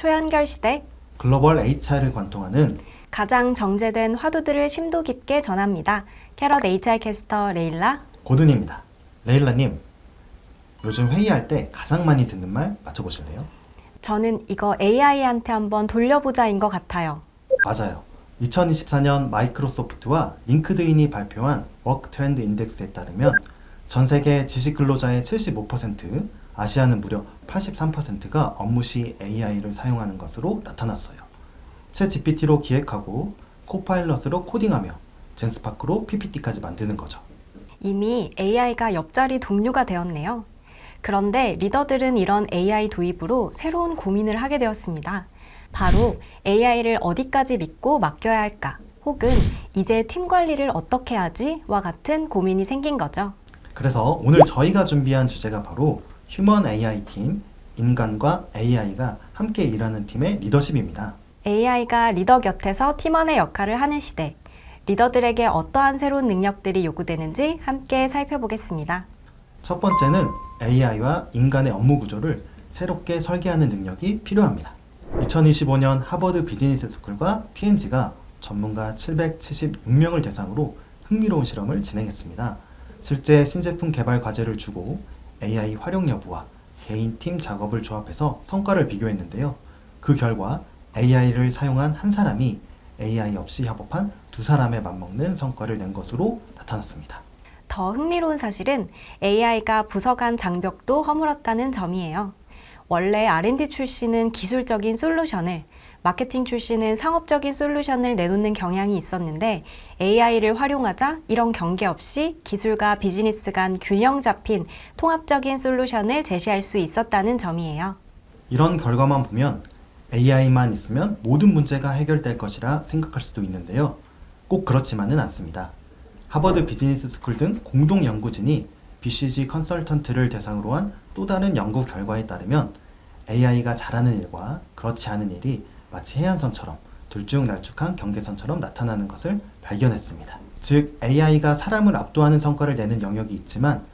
초연결 시대 글로벌 HR을 관통하는 가장 정제된 화두들을 심도 깊게 전합니다. 캐럿 HR 캐스터 레일라 고든입니다. 레일라님, 요즘 회의할 때 가장 많이 듣는 말 맞춰보실래요? 저는 이거 AI한테 한번 돌려보자인 것 같아요. 맞아요. 2024년 마이크로소프트와 링크드인이 발표한 워크 트렌드 인덱스에 따르면 전 세계 지식 근로자의 75%, 아시아는 무려 83%가 업무 시 AI를 사용하는 것으로 나타났어요. 챗GPT로 기획하고 코파일럿으로 코딩하며 젠스파크로 PPT까지 만드는 거죠. 이미 AI가 옆자리 동료가 되었네요. 그런데 리더들은 이런 AI 도입으로 새로운 고민을 하게 되었습니다. 바로 AI를 어디까지 믿고 맡겨야 할까? 혹은 이제 팀 관리를 어떻게 하지? 와 같은 고민이 생긴 거죠. 그래서 오늘 저희가 준비한 주제가 바로 휴먼 AI 팀, 인간과 AI가 함께 일하는 팀의 리더십입니다. AI가 리더 곁에서 팀원의 역할을 하는 시대. 리더들에게 어떠한 새로운 능력들이 요구되는지 함께 살펴보겠습니다. 첫 번째는 AI와 인간의 업무 구조를 새롭게 설계하는 능력이 필요합니다. 2025년 하버드 비즈니스 스쿨과 P&G가 전문가 776명을 대상으로 흥미로운 실험을 진행했습니다. 실제 신제품 개발 과제를 주고 AI 활용 여부와 개인 팀 작업을 조합해서 성과를 비교했는데요. 그 결과 AI를 사용한 한 사람이 AI 없이 협업한 두 사람에 맞먹는 성과를 낸 것으로 나타났습니다. 더 흥미로운 사실은 AI가 부서 간 장벽도 허물었다는 점이에요. 원래 R&D 출신은 기술적인 솔루션을, 마케팅 출신은 상업적인 솔루션을 내놓는 경향이 있었는데 AI를 활용하자 이런 경계 없이 기술과 비즈니스 간 균형 잡힌 통합적인 솔루션을 제시할 수 있었다는 점이에요. 이런 결과만 보면 AI만 있으면 모든 문제가 해결될 것이라 생각할 수도 있는데요. 꼭 그렇지만은 않습니다. 하버드 비즈니스 스쿨 등 공동 연구진이 BCG 컨설턴트를 대상으로 한 또 다른 연구 결과에 따르면 AI가 잘하는 일과 그렇지 않은 일이 마치 해안선처럼 들쭉날쭉한 경계선처럼 나타나는 것을 발견했습니다. 즉, AI가 사람을 압도하는 성과를 내는 영역이 있지만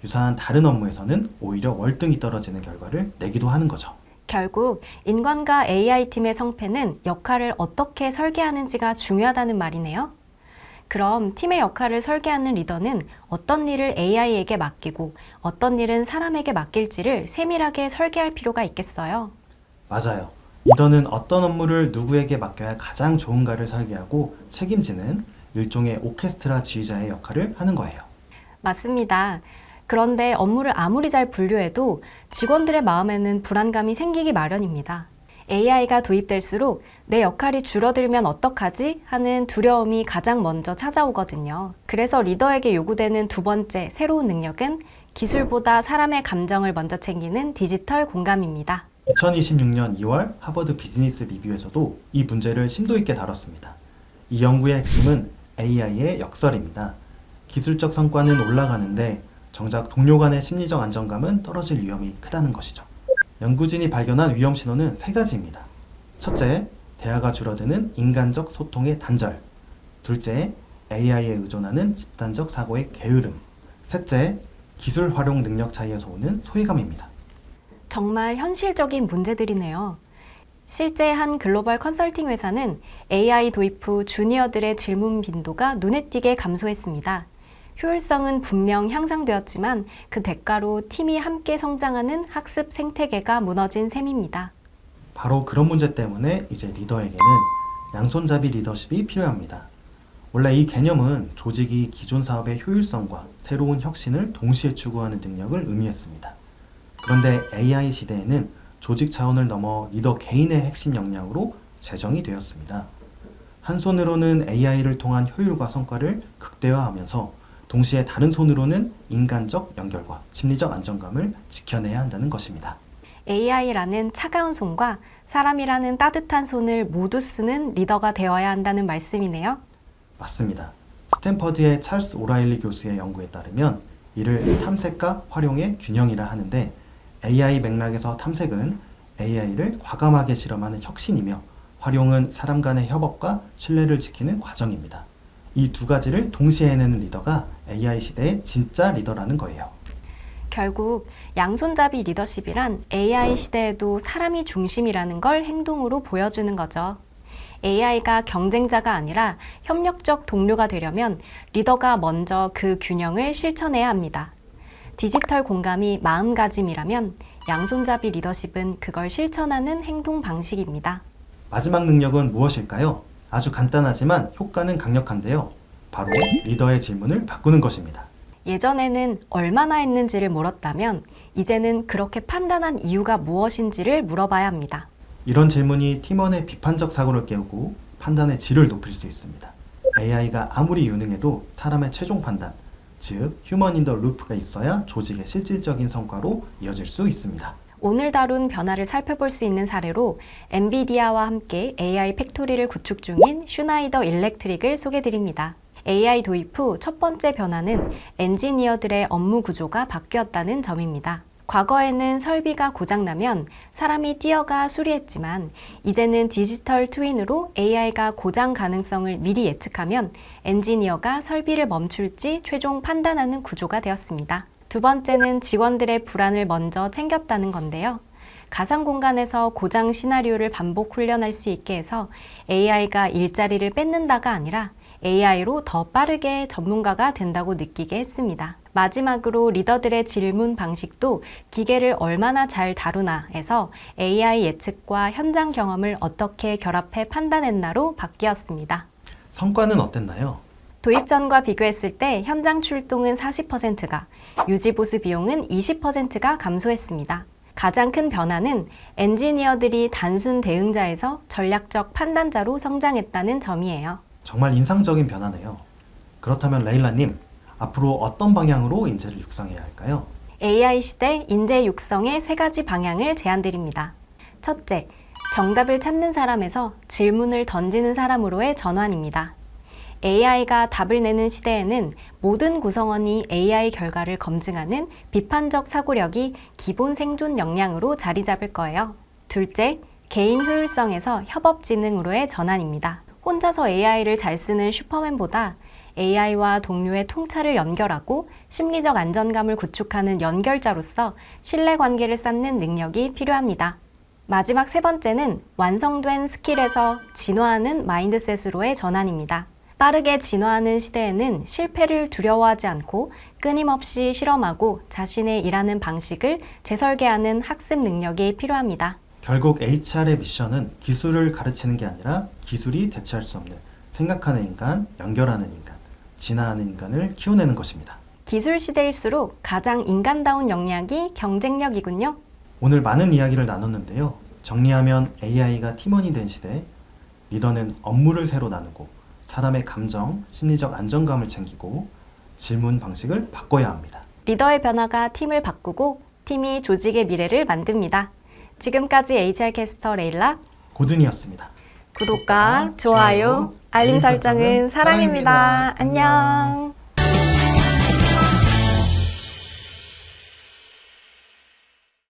유사한 다른 업무에서는 오히려 월등히 떨어지는 결과를 내기도 하는 거죠. 결국 인간과 AI 팀의 성패는 역할을 어떻게 설계하는지가 중요하다는 말이네요. 그럼 팀의 역할을 설계하는 리더는 어떤 일을 AI에게 맡기고 어떤 일은 사람에게 맡길지를 세밀하게 설계할 필요가 있겠어요. 맞아요. 리더는 어떤 업무를 누구에게 맡겨야 가장 좋은가를 설계하고 책임지는 일종의 오케스트라 지휘자의 역할을 하는 거예요. 맞습니다. 그런데 업무를 아무리 잘 분류해도 직원들의 마음에는 불안감이 생기기 마련입니다. AI가 도입될수록 내 역할이 줄어들면 어떡하지? 하는 두려움이 가장 먼저 찾아오거든요. 그래서 리더에게 요구되는 두 번째 새로운 능력은 기술보다 사람의 감정을 먼저 챙기는 디지털 공감입니다. 2026년 2월 하버드 비즈니스 리뷰에서도 이 문제를 심도 있게 다뤘습니다. 이 연구의 핵심은 AI의 역설입니다. 기술적 성과는 올라가는데 정작 동료 간의 심리적 안정감은 떨어질 위험이 크다는 것이죠. 연구진이 발견한 위험 신호는 세 가지입니다. 첫째, 대화가 줄어드는 인간적 소통의 단절. 둘째, AI에 의존하는 집단적 사고의 게으름. 셋째, 기술 활용 능력 차이에서 오는 소외감입니다. 정말 현실적인 문제들이네요. 실제 한 글로벌 컨설팅 회사는 AI 도입 후 주니어들의 질문 빈도가 눈에 띄게 감소했습니다. 효율성은 분명 향상되었지만 그 대가로 팀이 함께 성장하는 학습 생태계가 무너진 셈입니다. 바로 그런 문제 때문에 이제 리더에게는 양손잡이 리더십이 필요합니다. 원래 이 개념은 조직이 기존 사업의 효율성과 새로운 혁신을 동시에 추구하는 능력을 의미했습니다. 그런데 AI 시대에는 조직 차원을 넘어 리더 개인의 핵심 역량으로 재정이 되었습니다. 한 손으로는 AI를 통한 효율과 성과를 극대화하면서 동시에 다른 손으로는 인간적 연결과 심리적 안정감을 지켜내야 한다는 것입니다. AI라는 차가운 손과 사람이라는 따뜻한 손을 모두 쓰는 리더가 되어야 한다는 말씀이네요. 맞습니다. 스탠퍼드의 찰스 오라일리 교수의 연구에 따르면 이를 탐색과 활용의 균형이라 하는데 AI 맥락에서 탐색은 AI를 과감하게 실험하는 혁신이며 활용은 사람 간의 협업과 신뢰를 지키는 과정입니다. 이 두 가지를 동시에 해내는 리더가 AI 시대의 진짜 리더라는 거예요. 결국 양손잡이 리더십이란 AI 시대에도 사람이 중심이라는 걸 행동으로 보여주는 거죠. AI가 경쟁자가 아니라 협력적 동료가 되려면 리더가 먼저 그 균형을 실천해야 합니다. 디지털 공감이 마음가짐이라면 양손잡이 리더십은 그걸 실천하는 행동 방식입니다. 마지막 능력은 무엇일까요? 아주 간단하지만 효과는 강력한데요. 바로 리더의 질문을 바꾸는 것입니다. 예전에는 얼마나 했는지를 물었다면 이제는 그렇게 판단한 이유가 무엇인지를 물어봐야 합니다. 이런 질문이 팀원의 비판적 사고를 깨우고 판단의 질을 높일 수 있습니다. AI가 아무리 유능해도 사람의 최종 판단, 즉 휴먼 인 더 루프가 있어야 조직의 실질적인 성과로 이어질 수 있습니다. 오늘 다룬 변화를 살펴볼 수 있는 사례로 엔비디아와 함께 AI 팩토리를 구축 중인 슈나이더 일렉트릭을 소개드립니다. AI 도입 후 첫 번째 변화는 엔지니어들의 업무 구조가 바뀌었다는 점입니다. 과거에는 설비가 고장나면 사람이 뛰어가 수리했지만 이제는 디지털 트윈으로 AI가 고장 가능성을 미리 예측하면 엔지니어가 설비를 멈출지 최종 판단하는 구조가 되었습니다. 두 번째는 직원들의 불안을 먼저 챙겼다는 건데요. 가상 공간에서 고장 시나리오를 반복 훈련할 수 있게 해서 AI가 일자리를 뺏는다가 아니라 AI로 더 빠르게 전문가가 된다고 느끼게 했습니다. 마지막으로 리더들의 질문 방식도 기계를 얼마나 잘 다루나에서 AI 예측과 현장 경험을 어떻게 결합해 판단했나로 바뀌었습니다. 성과는 어땠나요? 도입 전과 비교했을 때 현장 출동은 40%가, 유지 보수 비용은 20%가 감소했습니다. 가장 큰 변화는 엔지니어들이 단순 대응자에서 전략적 판단자로 성장했다는 점이에요. 정말 인상적인 변화네요. 그렇다면 레일라님, 앞으로 어떤 방향으로 인재를 육성해야 할까요? AI 시대 인재 육성의 3가지 방향을 제안드립니다. 첫째, 정답을 찾는 사람에서 질문을 던지는 사람으로의 전환입니다. AI가 답을 내는 시대에는 모든 구성원이 AI 결과를 검증하는 비판적 사고력이 기본 생존 역량으로 자리 잡을 거예요. 둘째, 개인 효율성에서 협업 지능으로의 전환입니다. 혼자서 AI를 잘 쓰는 슈퍼맨보다 AI와 동료의 통찰을 연결하고 심리적 안정감을 구축하는 연결자로서 신뢰관계를 쌓는 능력이 필요합니다. 마지막 3번째는 완성된 스킬에서 진화하는 마인드셋으로의 전환입니다. 빠르게 진화하는 시대에는 실패를 두려워하지 않고 끊임없이 실험하고 자신의 일하는 방식을 재설계하는 학습 능력이 필요합니다. 결국 HR의 미션은 기술을 가르치는 게 아니라 기술이 대체할 수 없는 생각하는 인간, 연결하는 인간, 진화하는 인간을 키워내는 것입니다. 기술 시대일수록 가장 인간다운 역량이 경쟁력이군요. 오늘 많은 이야기를 나눴는데요. 정리하면 AI가 팀원이 된 시대, 리더는 업무를 새로 나누고 사람의 감정, 심리적 안정감을 챙기고 질문 방식을 바꿔야 합니다. 리더의 변화가 팀을 바꾸고 팀이 조직의 미래를 만듭니다. 지금까지 HR 캐스터 레일라 고든이었습니다. 구독과 좋아요, 알림 설정은 사랑입니다. 안녕.